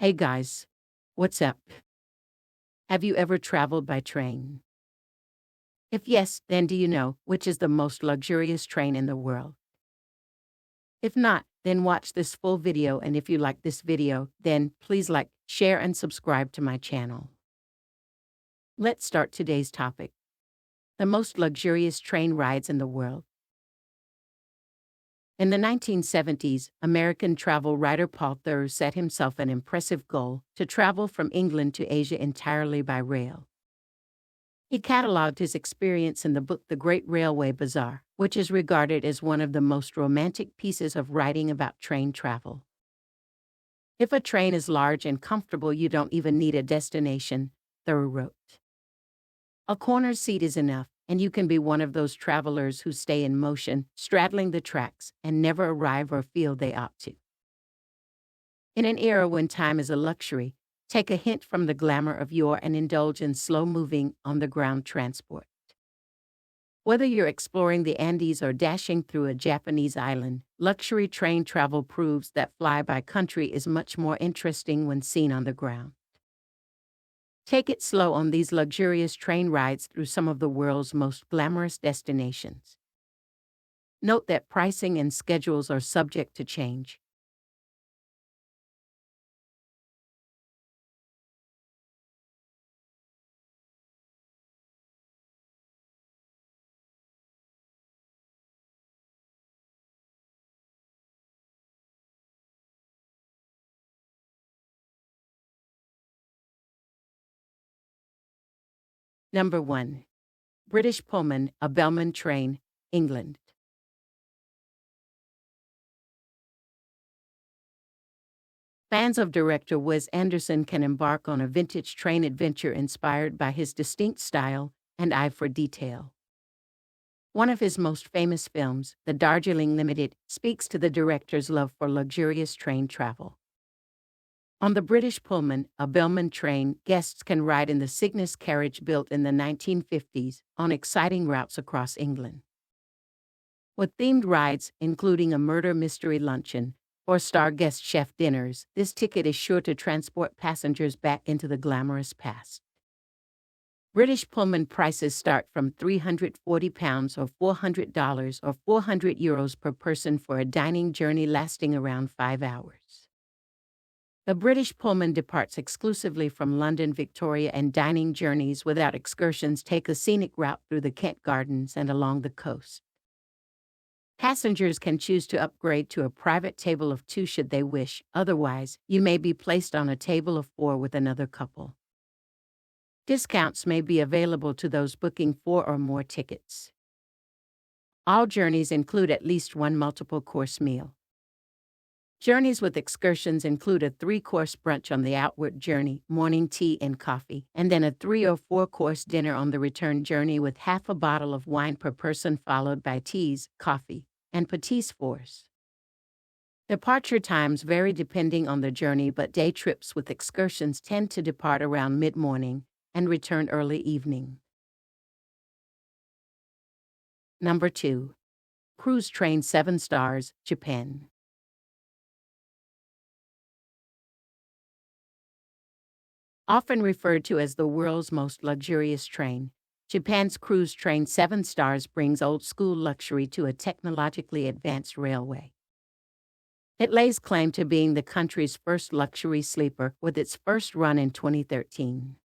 Hey guys, what's up? Have you ever traveled by train? If yes, then do you know which is the most luxurious train in the world? If not, then watch this full video, and if you like this video, then please like, share and subscribe to my channel. Let's start today's topic. The most luxurious train rides in the world. In the 1970s, American travel writer Paul Thurr set himself an impressive goal to travel from England to Asia entirely by rail. He cataloged his experience in the book The Great Railway Bazaar, which is regarded as one of the most romantic pieces of writing about train travel. If a train is large and comfortable, you don't even need a destination, Thurr wrote. A corner seat is enough, and you can be one of those travelers who stay in motion, straddling the tracks, and never arrive or feel they ought to. In an era when time is a luxury, take a hint from the glamour of yore and indulge in slow-moving, on-the-ground transport. Whether you're exploring the Andes or dashing through a Japanese island, luxury train travel proves that fly-by country is much more interesting when seen on the ground. Take it slow on these luxurious train rides through some of the world's most glamorous destinations. Note that pricing and schedules are subject to change. Number 1. British Pullman, a Bellman train, England. Fans of director Wes Anderson can embark on a vintage train adventure inspired by his distinct style and eye for detail. One of his most famous films, The Darjeeling Limited, speaks to the director's love for luxurious train travel. On the British Pullman, a Bellman train, guests can ride in the Cygnus carriage built in the 1950s on exciting routes across England. With themed rides, including a murder mystery luncheon, four-star guest chef dinners, this ticket is sure to transport passengers back into the glamorous past. British Pullman prices start from £340 or $400 or €400 per person for a dining journey lasting around 5 hours. The British Pullman departs exclusively from London Victoria, and dining journeys without excursions take a scenic route through the Kent Gardens and along the coast. Passengers can choose to upgrade to a private table of 2 should they wish, otherwise, you may be placed on a table of 4 with another couple. Discounts may be available to those booking 4 or more tickets. All journeys include at least one multiple-course meal. Journeys with excursions include a 3-course brunch on the outward journey, morning tea and coffee, and then a 3 or 4-course dinner on the return journey with half a bottle of wine per person, followed by teas, coffee, and petits fours. Departure times vary depending on the journey, but day trips with excursions tend to depart around mid-morning and return early evening. Number 2. Cruise Train 7 Stars, Japan. Often referred to as the world's most luxurious train, Japan's Cruise Train 7 Stars brings old-school luxury to a technologically advanced railway. It lays claim to being the country's first luxury sleeper, with its first run in 2013.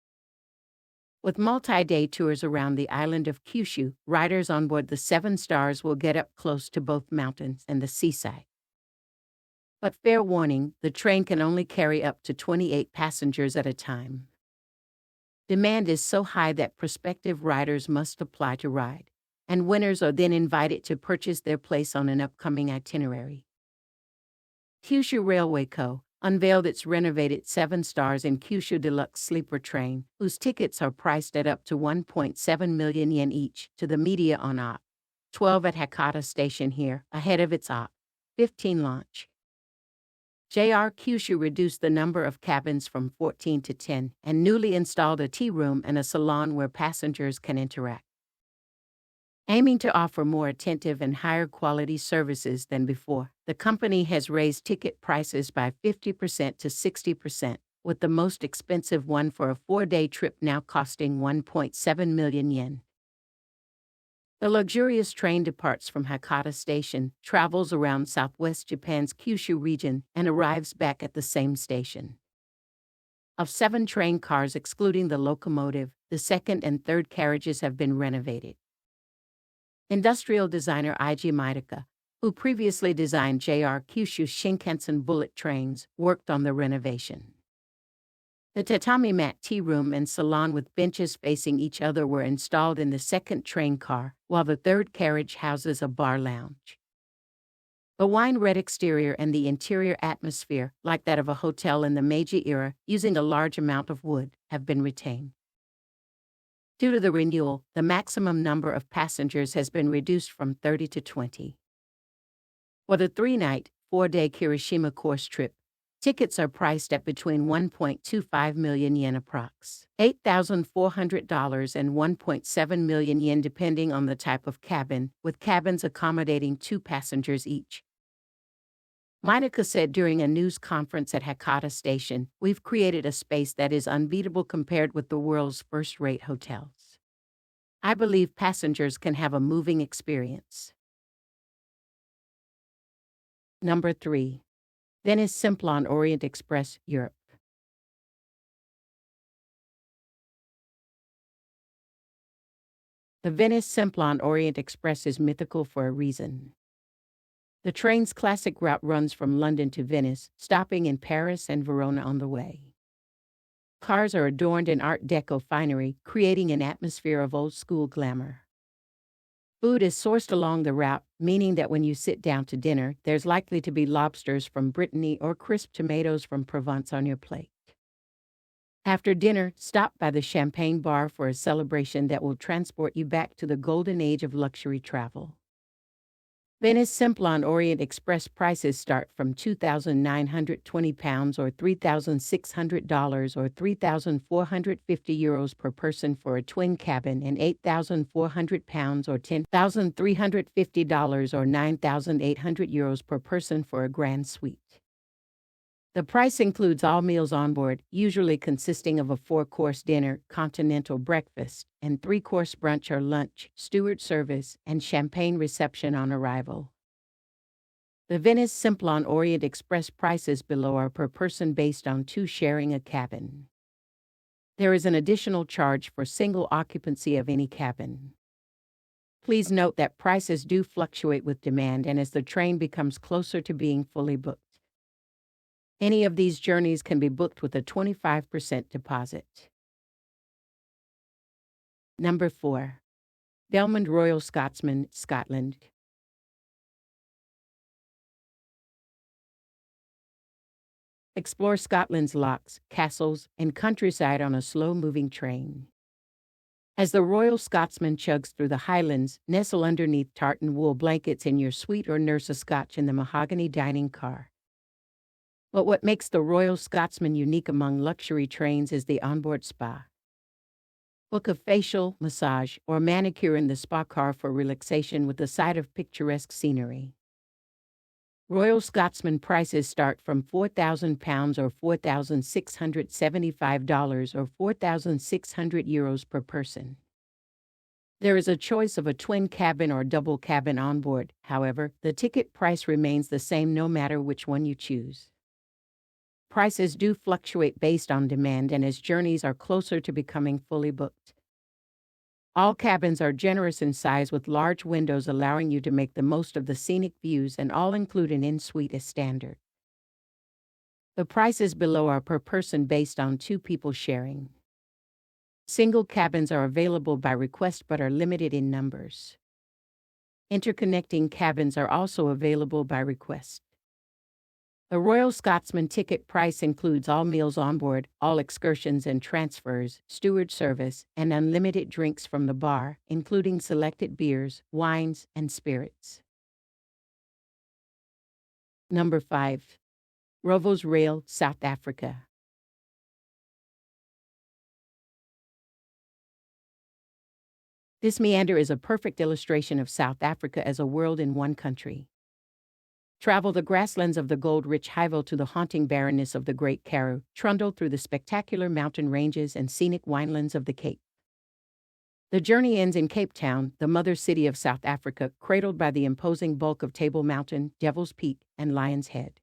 With multi-day tours around the island of Kyushu, riders on board the 7 Stars will get up close to both mountains and the seaside. But fair warning, the train can only carry up to 28 passengers at a time. Demand is so high that prospective riders must apply to ride, and winners are then invited to purchase their place on an upcoming itinerary. Kyushu Railway Co. unveiled its renovated 7 Stars in Kyushu Deluxe Sleeper train, whose tickets are priced at up to 1.7 million yen each, to the media on Oct. 12 at Hakata Station here, ahead of its Oct. 15 launch. JR Kyushu reduced the number of cabins from 14 to 10 and newly installed a tea room and a salon where passengers can interact. Aiming to offer more attentive and higher quality services than before, the company has raised ticket prices by 50% to 60%, with the most expensive one for a 4-day trip now costing 1.7 million yen. The luxurious train departs from Hakata Station, travels around southwest Japan's Kyushu region, and arrives back at the same station. Of 7 train cars excluding the locomotive, the second and third carriages have been renovated. Industrial designer Eiji Maedaka, who previously designed JR Kyushu Shinkansen bullet trains, worked on the renovation. The tatami mat tea room and salon with benches facing each other were installed in the second train car, while the third carriage houses a bar lounge. The wine-red exterior and the interior atmosphere, like that of a hotel in the Meiji era, using a large amount of wood, have been retained. Due to the renewal, the maximum number of passengers has been reduced from 30 to 20. For the 3-night, 4-day Kirishima course trip, tickets are priced at between 1.25 million yen approx. $8,400 and 1.7 million yen depending on the type of cabin, with cabins accommodating 2 passengers each. Maedaka said during a news conference at Hakata Station, "We've created a space that is unbeatable compared with the world's first-rate hotels. I believe passengers can have a moving experience." Number 3. Venice Simplon Orient Express, Europe. The Venice Simplon Orient Express is mythical for a reason. The train's classic route runs from London to Venice, stopping in Paris and Verona on the way. Cars are adorned in Art Deco finery, creating an atmosphere of old-school glamour. Food is sourced along the route, meaning that when you sit down to dinner, there's likely to be lobsters from Brittany or crisp tomatoes from Provence on your plate. After dinner, stop by the Champagne Bar for a celebration that will transport you back to the golden age of luxury travel. Venice Simplon Orient Express prices start from £2,920 or $3,600 or €3,450 per person for a twin cabin and £8,400 or $10,350 or €9,800 per person for a grand suite. The price includes all meals on board, usually consisting of a 4-course dinner, continental breakfast, and 3-course brunch or lunch, steward service, and champagne reception on arrival. The Venice Simplon Orient Express prices below are per person based on 2 sharing a cabin. There is an additional charge for single occupancy of any cabin. Please note that prices do fluctuate with demand and as the train becomes closer to being fully booked. Any of these journeys can be booked with a 25% deposit. Number 4. Belmond Royal Scotsman, Scotland. Explore Scotland's lochs, castles, and countryside on a slow-moving train. As the Royal Scotsman chugs through the Highlands, nestle underneath tartan wool blankets in your suite or nurse a scotch in the mahogany dining car. But what makes the Royal Scotsman unique among luxury trains is the onboard spa. Book a facial, massage, or manicure in the spa car for relaxation with a side of picturesque scenery. Royal Scotsman prices start from £4,000 or $4,675 or €4,600 per person. There is a choice of a twin cabin or double cabin on board. However, the ticket price remains the same no matter which one you choose. Prices do fluctuate based on demand and as journeys are closer to becoming fully booked. All cabins are generous in size with large windows allowing you to make the most of the scenic views and all include an in-suite as standard. The prices below are per person based on 2 people sharing. Single cabins are available by request but are limited in numbers. Interconnecting cabins are also available by request. The Royal Scotsman ticket price includes all meals on board, all excursions and transfers, steward service, and unlimited drinks from the bar, including selected beers, wines, and spirits. Number 5. Rovos Rail, South Africa. This meander is a perfect illustration of South Africa as a world in one country. Travel the grasslands of the gold-rich Highville to the haunting barrenness of the Great Karoo, trundle through the spectacular mountain ranges and scenic winelands of the Cape. The journey ends in Cape Town, the mother city of South Africa, cradled by the imposing bulk of Table Mountain, Devil's Peak, and Lion's Head.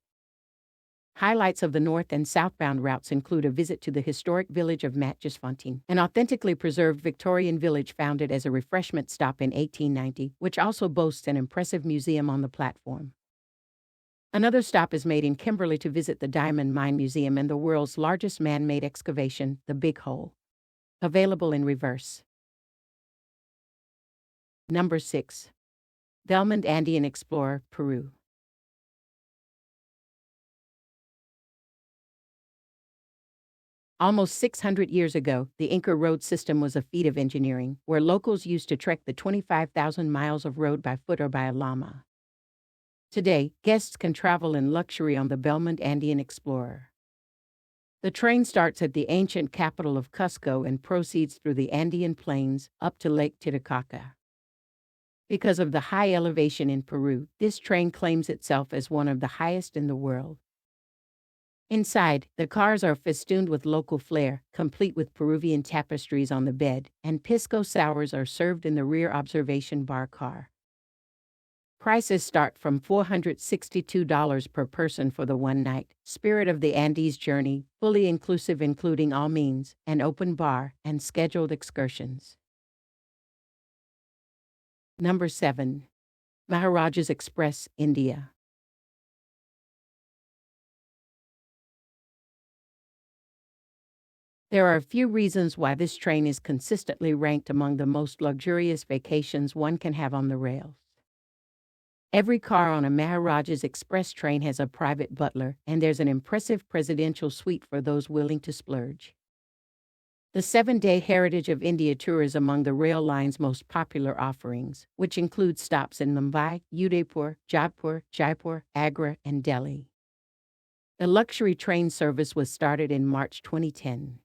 Highlights of the north and southbound routes include a visit to the historic village of Matjesfontein, an authentically preserved Victorian village founded as a refreshment stop in 1890, which also boasts an impressive museum on the platform. Another stop is made in Kimberley to visit the Diamond Mine Museum and the world's largest man-made excavation, the Big Hole. Available in reverse. Number 6. Belmont Andean Explorer, Peru. Almost 600 years ago, the Inca road system was a feat of engineering, where locals used to trek the 25,000 miles of road by foot or by a llama. Today, guests can travel in luxury on the Belmont Andean Explorer. The train starts at the ancient capital of Cusco and proceeds through the Andean plains up to Lake Titicaca. Because of the high elevation in Peru, this train claims itself as one of the highest in the world. Inside, the cars are festooned with local flair, complete with Peruvian tapestries on the bed, and pisco sours are served in the rear observation bar car. Prices start from $462 per person for the one-night Spirit of the Andes journey, fully inclusive including all means, an open bar, and scheduled excursions. Number 7. Maharajas Express, India. There are a few reasons why this train is consistently ranked among the most luxurious vacations one can have on the rails. Every car on a Maharajas Express train has a private butler, and there's an impressive presidential suite for those willing to splurge. The 7-day Heritage of India tour is among the rail line's most popular offerings, which includes stops in Mumbai, Udaipur, Jodhpur, Jaipur, Agra, and Delhi. The luxury train service was started in March 2010.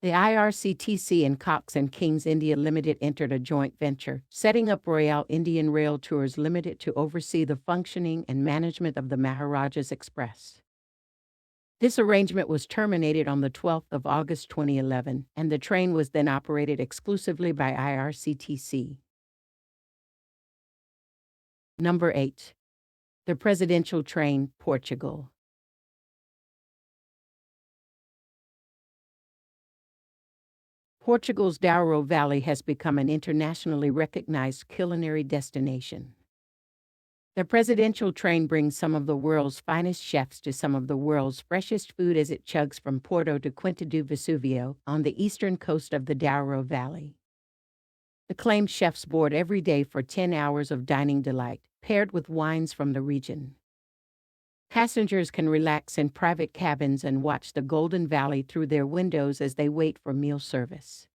The IRCTC and Cox and Kings India Limited entered a joint venture, setting up Royal Indian Rail Tours Limited to oversee the functioning and management of the Maharajas Express. This arrangement was terminated on the 12th of August 2011, and the train was then operated exclusively by IRCTC. Number 8. The Presidential Train, Portugal. Portugal's Douro Valley has become an internationally recognized culinary destination. The presidential train brings some of the world's finest chefs to some of the world's freshest food as it chugs from Porto to Quinta do Vesuvio on the eastern coast of the Douro Valley. Acclaimed chefs board every day for 10 hours of dining delight, paired with wines from the region. Passengers can relax in private cabins and watch the Golden Valley through their windows as they wait for meal service.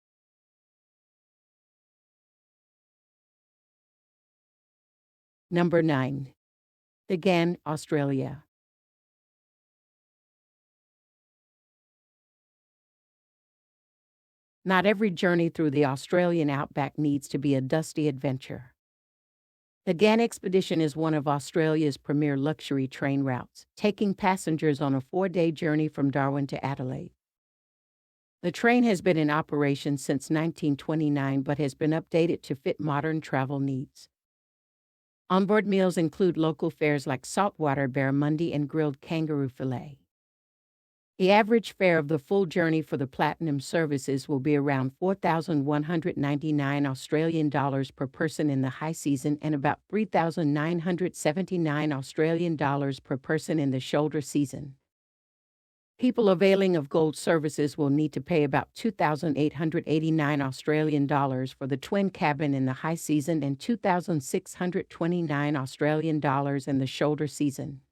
Number 9. The Ghan, Australia. Not every journey through the Australian outback needs to be a dusty adventure. The Ghan expedition is one of Australia's premier luxury train routes, taking passengers on a 4-day journey from Darwin to Adelaide. The train has been in operation since 1929 but has been updated to fit modern travel needs. Onboard meals include local fares like saltwater barramundi and grilled kangaroo fillet. The average fare of the full journey for the Platinum services will be around $4,199 Australian dollars per person in the high season and about $3,979 Australian dollars per person in the shoulder season. People availing of gold services will need to pay about $2,889 Australian dollars for the twin cabin in the high season and $2,629 Australian dollars in the shoulder season.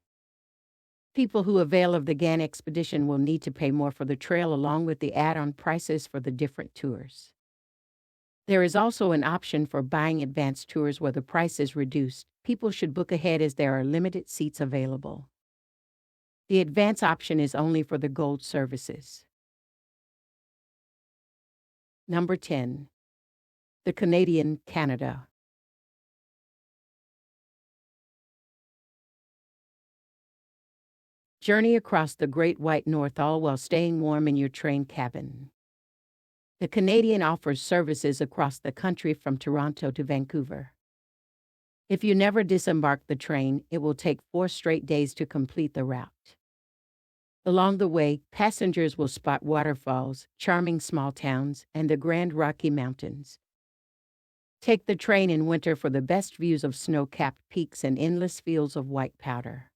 People who avail of the Ghan expedition will need to pay more for the trail along with the add-on prices for the different tours. There is also an option for buying advanced tours where the price is reduced. People should book ahead as there are limited seats available. The advance option is only for the gold services. Number 10. The Canadian, Canada. Journey across the Great White North all while staying warm in your train cabin. The Canadian offers services across the country from Toronto to Vancouver. If you never disembark the train, it will take 4 straight days to complete the route. Along the way, passengers will spot waterfalls, charming small towns, and the Grand Rocky Mountains. Take the train in winter for the best views of snow-capped peaks and endless fields of white powder.